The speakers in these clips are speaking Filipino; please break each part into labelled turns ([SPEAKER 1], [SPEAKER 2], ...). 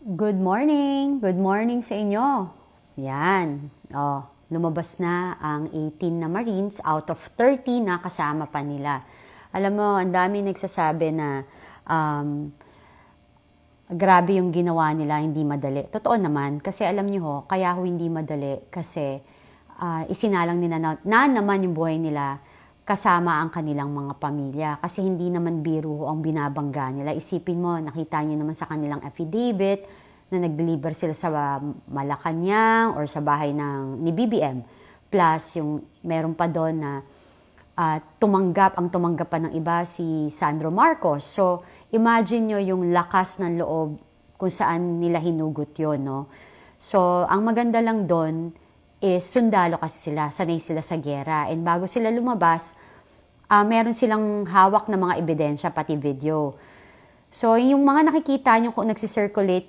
[SPEAKER 1] Good morning! Good morning sa inyo. Yan. Lumabas na ang 18 na Marines out of 30 na kasama pa nila. Alam mo, ang dami nagsasabi na grabe yung ginawa nila, hindi madali. Totoo naman, kasi alam niyo ho, kaya ho hindi madali kasi isinalang nila na naman yung buhay nila kasama ang kanilang mga pamilya. Kasi hindi naman biro ang binabangga nila. Isipin mo, nakita niyo naman sa kanilang affidavit na nag-deliver sila sa Malacanang or sa bahay ni BBM. Plus, yung meron pa doon na ang tumanggap pa ng iba si Sandro Marcos. So, imagine nyo yung lakas ng loob kung saan nila hinugot yun, no? So, ang maganda lang doon is sundalo kasi sila, sanay sila sa gera. And bago sila lumabas, meron silang hawak na mga ebidensya, pati video. So, yung mga nakikita nyo kung nagsisirculate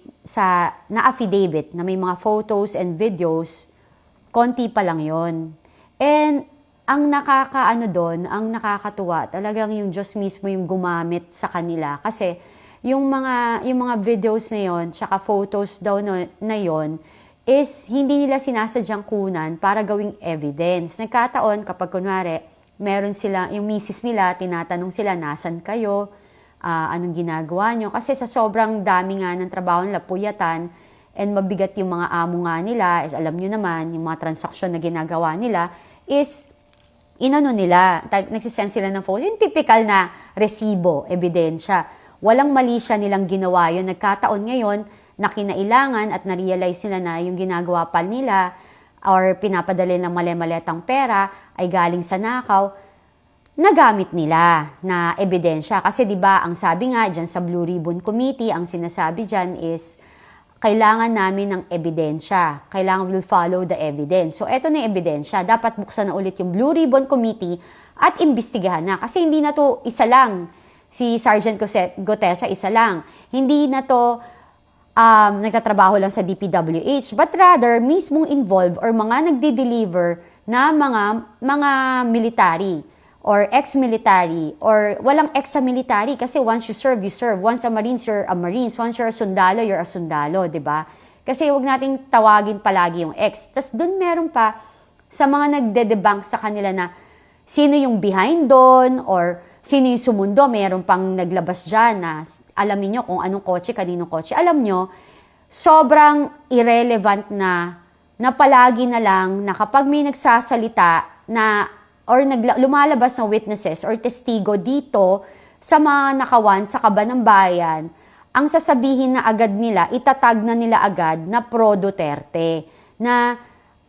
[SPEAKER 1] na affidavit, na may mga photos and videos, konti pa lang yon. And ang ang nakakatuwa, talagang yung Diyos mismo yung gumamit sa kanila. Kasi yung mga videos na yon, tsaka photos daw na yon, is hindi nila sinasadyang kunan para gawing evidence. Nagkataon kapag kunwari, meron sila, yung misis nila, tinatanong sila, nasan kayo? Anong ginagawa nyo? Kasi sa sobrang dami nga ng trabaho nila, puyatan, and mabigat yung mga amo nga nila, is alam nyo naman, yung mga transaksyon na ginagawa nila, is nagsisend sila ng photos, yung typical na resibo, ebidensya. Walang mali siya nilang ginawa yun. Nagkataon ngayon, na kinailangan at na-realize nila na yung ginagawa pa nila or pinapadali ng mali-maletang pera ay galing sa nakaw, nagamit nila na ebidensya. Kasi 'di ba, ang sabi nga diyan sa Blue Ribbon Committee, ang sinasabi diyan is kailangan namin ng ebidensya. Kailangan we'll follow the evidence. So eto na yung ebidensya. Dapat buksan na ulit yung Blue Ribbon Committee at imbestigahan na. Kasi hindi na to isa lang. Si Sergeant Gotesa isa lang. Hindi na to nagtatrabaho lang sa DPWH, but rather mismong involved or mga nagdi-deliver na mga military or ex-military or walang ex sa military kasi once you serve, you serve. Once a Marines, you're a Marines. Once you're a sundalo, you're a sundalo, di ba? Kasi huwag nating tawagin palagi yung ex. Tapos doon meron pa sa mga nagde-debunk sa kanila na sino yung behind doon or sino yung sumundo, mayroon pang naglabas dyan na alamin nyo kung anong kotse, kaninong kotse. Alam nyo, sobrang irrelevant na palagi na lang na kapag may nagsasalita na or lumalabas na witnesses or testigo dito sa mga nakawan sa kaba ng bayan, ang sasabihin na agad nila, itatag na nila agad na pro-Duterte, na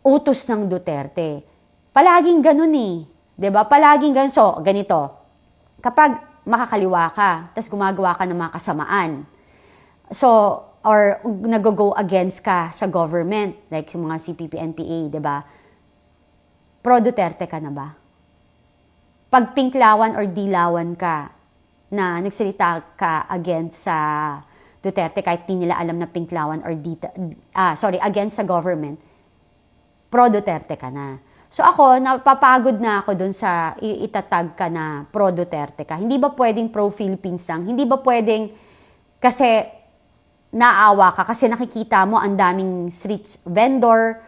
[SPEAKER 1] utos ng Duterte. Palaging ganun eh. 'Di ba? Palaging ganun. So, ganito. Kapag makakaliwa ka, tapos gumagawa ka ng mga kasamaan, so, or nag-go against ka sa government, like yung mga CPP, NPA, di ba? Pro-Duterte ka na ba? Pag pinklawan or dilawan ka, na nagsalita ka against sa Duterte, kahit di nila alam na pinklawan or against sa government, pro-Duterte ka na. So ako, napapagod na ako dun sa itatag ka na pro-Duterte ka. Hindi ba pwedeng pro-Philippines lang? Hindi ba pwedeng kasi naawa ka kasi nakikita mo ang daming street vendor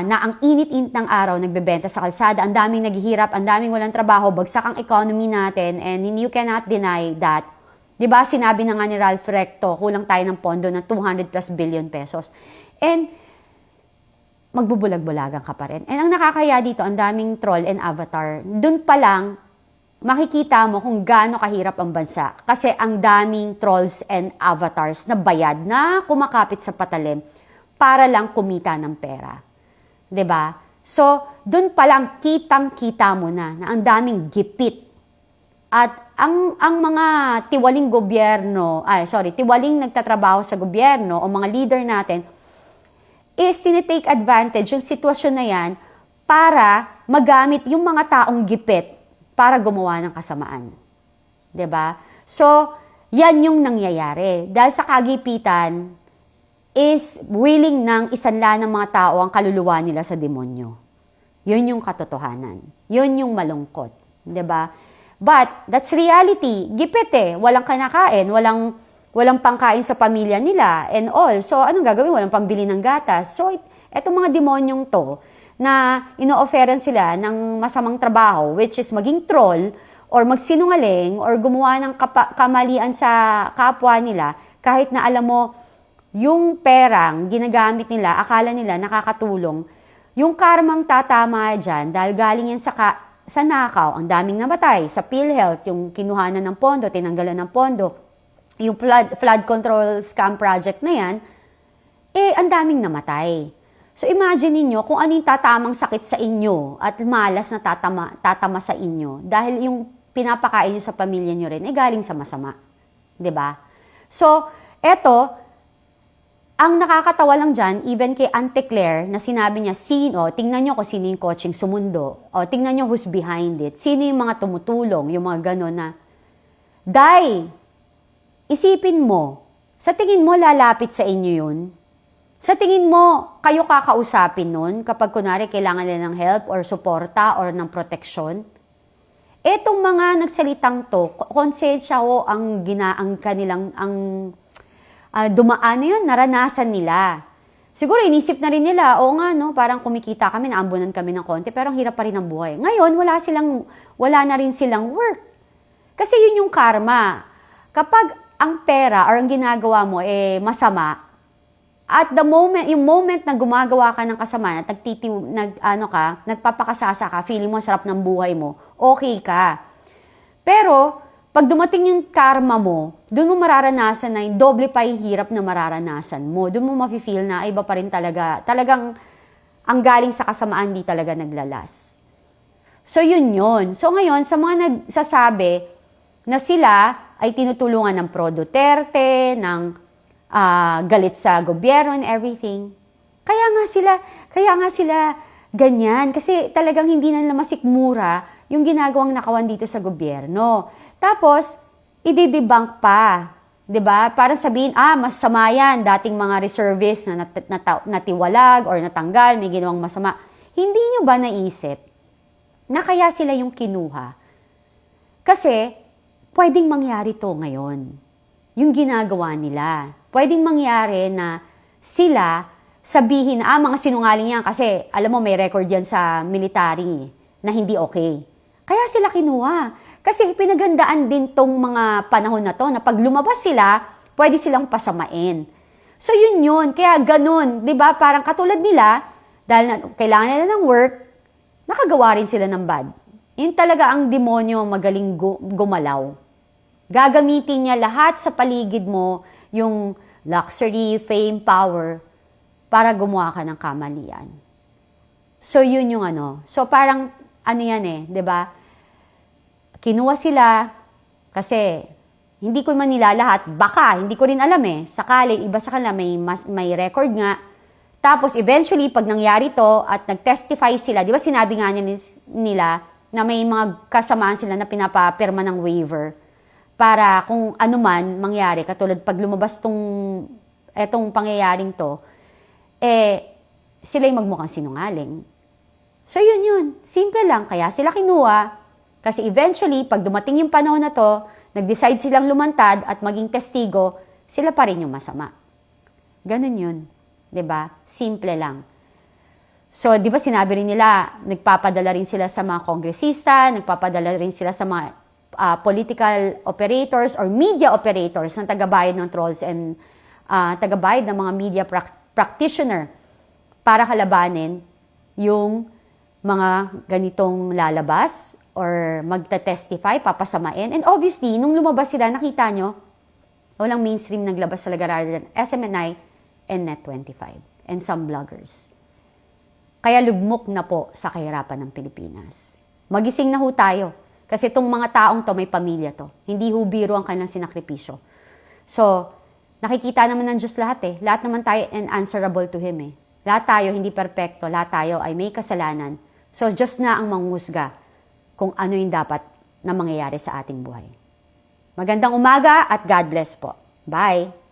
[SPEAKER 1] na ang init-init ng araw nagbebenta sa kalsada, ang daming naghihirap, ang daming walang trabaho, bagsak ang economy natin, and you cannot deny that. Diba, sinabi na nga ni Ralph Recto, kulang tayo ng pondo ng 200 plus billion pesos. And magbubulag-bulagan ka pa rin. And ang nakakaya dito, ang daming troll and avatar. Doon pa lang, makikita mo kung gaano kahirap ang bansa. Kasi ang daming trolls and avatars na bayad na kumakapit sa patalim para lang kumita ng pera. 'Di ba? So, doon pa lang kitang-kita mo na ang daming gipit. At ang mga tiwaling nagtatrabaho sa gobyerno o mga leader natin, is tinitake advantage yung sitwasyon na yan para magamit yung mga taong gipit para gumawa ng kasamaan. 'Di ba? So, yan yung nangyayari. Dahil sa kagipitan, is willing ng isanla ng mga tao ang kaluluwa nila sa demonyo. Yun yung katotohanan. Yun yung malungkot. 'Di ba? But, that's reality. Gipit eh. Walang kinakain, walang walang pangkain sa pamilya nila and all. So, anong gagawin? Walang pambili ng gatas. So, etong mga demonyong to, na ino-offeran sila ng masamang trabaho, which is maging troll, or magsinungaling, or gumawa ng kamalian sa kapwa nila, kahit na alam mo, yung perang ginagamit nila, akala nila nakakatulong, yung karmang tatama dyan, dahil galing yan sa nakaw, ang daming namatay, sa PhilHealth, yung kinuhanan ng pondo, tinanggalan ng pondo, yung flood control scam project na yan, ang daming namatay. So imagine niyo kung ano yung tatamang sakit sa inyo at malas na tatama sa inyo dahil yung pinapakain niyo sa pamilya niyo rin galing sa masama. 'Di ba? So, eto, ang nakakatawa lang dyan, even kay Auntie Claire, na sinabi niya, tingnan niyo kung sino yung coaching sumundo, o tingnan niyo who's behind it, sino yung mga tumutulong, yung mga gano'n na, Day, isipin mo, sa tingin mo lalapit sa inyo yun? Sa tingin mo, kayo kakausapin nun kapag kunwari kailangan nila ng help or suporta or ng proteksyon? Etong mga nagsalitang to, konsensya ho ang kanilang, dumaan na yun, naranasan nila. Siguro inisip na rin nila, oo nga no, parang kumikita kami, naambunan kami ng konti, pero ang hirap pa rin ang buhay. Ngayon, wala na rin silang work. Kasi yun yung karma. Kapag ang pera or ang ginagawa mo masama, at yung moment na gumagawa ka ng kasama, nagpapakasasa ka, feeling mo sarap ng buhay mo, okay ka. Pero, pag dumating yung karma mo, doon mo mararanasan na yung doble pa yung hirap na mararanasan mo. Doon mo mafe-feel na iba pa rin talagang ang galing sa kasamaan di talaga naglalas. So, yun. So, ngayon, sa mga nagsasabi na sila ay tinutulungan ng Pro Duterte, ng galit sa gobyerno and everything. Kaya nga sila ganyan. Kasi talagang hindi na nila masikmura yung ginagawang nakawan dito sa gobyerno. Tapos, i-debunk pa. 'Di ba? Para sabihin, masama yan, dating mga reservists na natiwalag or natanggal, may ginawang masama. Hindi nyo ba naisip na kaya sila yung kinuha? Kasi, pwedeng mangyari to ngayon. Yung ginagawa nila. Pwedeng mangyari na sila sabihin na, mga sinungaling yan kasi alam mo may record yan sa military na hindi okay. Kaya sila kinuha. Kasi pinagandaan din tong mga panahon na to na pag lumabas sila, pwede silang pasamain. So yun. Kaya ganun, di ba? Parang katulad nila, dahil kailangan nila ng work, nakagawa rin sila ng bad. Yun talaga ang demonyo magaling gumalaw. Gagamitin niya lahat sa paligid mo, yung luxury, fame, power, para gumawa ka ng kamalian. So, yun yung So, parang, yan 'di ba? Kinuha sila, kasi, hindi ko man nila lahat, baka, hindi ko rin alam sakali, iba sa kanila, may record nga. Tapos, eventually, pag nangyari to, at nag-testify sila, di ba sinabi nga nila, na may mga kasamaan sila na pinapapirma ng waiver, para kung ano man mangyari, katulad pag lumabas etong pangyayaring to, sila yung magmukhang sinungaling. So yun. Simple lang. Kaya sila kinuha, kasi eventually, pag dumating yung panahon na to, nag-decide silang lumantad at maging testigo, sila pa rin yung masama. Ganun yun. 'Di ba? Simple lang. So, di ba sinabi rin nila, nagpapadala rin sila sa mga kongresista, nagpapadala rin sila sa mga political operators or media operators na tagabayad ng trolls and tagabayad ng mga media practitioner para kalabanin yung mga ganitong lalabas or magta-testify, papasamain. And obviously, nung lumabas sila, nakita nyo, walang mainstream naglabas talaga rather than SMNI and Net25 and some bloggers. Kaya lugmok na po sa kahirapan ng Pilipinas. Magising na ho tayo. Kasi itong mga taong to may pamilya to. Hindi ho biro ang kanilang sinakripisyo. So, nakikita naman ng Diyos lahat Lahat naman tayo unanswerable to Him Lahat tayo hindi perpekto. Lahat tayo ay may kasalanan. So, Diyos na ang manghusga kung ano yung dapat na mangyayari sa ating buhay. Magandang umaga at God bless po. Bye!